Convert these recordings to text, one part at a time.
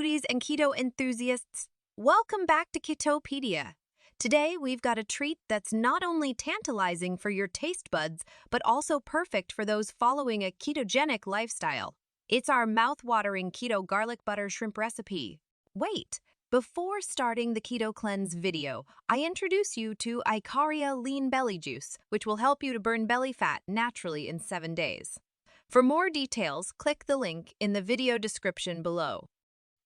foodies and keto enthusiasts. Welcome back to Ketopedia. Today, we've got a treat that's not only tantalizing for your taste buds, but also perfect for those following a ketogenic lifestyle. It's our mouth-watering keto garlic butter shrimp recipe. Wait, before starting the Keto Cleanse video, I introduce you to Icaria Lean Belly Juice, which will help you to burn belly fat naturally in 7 days. For more details, click the link in the video description below.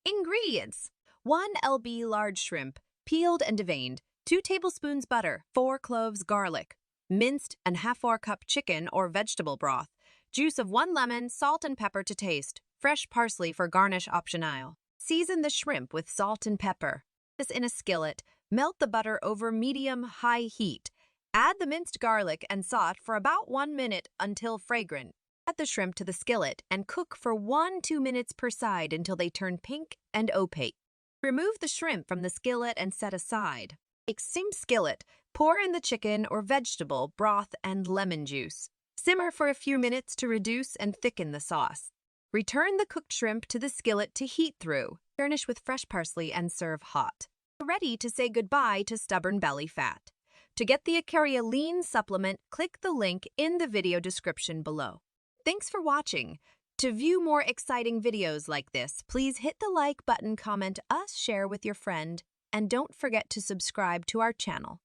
Ingredients: 1 lb large shrimp, peeled and deveined, 2 tablespoons butter, 4 cloves garlic, minced and ½ cup chicken or vegetable broth, juice of 1 lemon, salt and pepper to taste, fresh parsley for garnish optional. Season the shrimp with salt and pepper. This in a skillet, melt the butter over medium-high heat. Add the minced garlic and saute for about 1 minute until fragrant. Add the shrimp to the skillet and cook for 1–2 minutes per side until they turn pink and opaque. Remove the shrimp from the skillet and set aside. Take same skillet, pour in the chicken or vegetable broth and lemon juice. Simmer for a few minutes to reduce and thicken the sauce. Return the cooked shrimp to the skillet to heat through. Garnish with fresh parsley and serve hot. Ready to say goodbye to stubborn belly fat. To get the Icaria Lean supplement, click the link in the video description below. Thanks for watching. To view more exciting videos like this, please hit the like button, comment us, share with your friend, and don't forget to subscribe to our channel.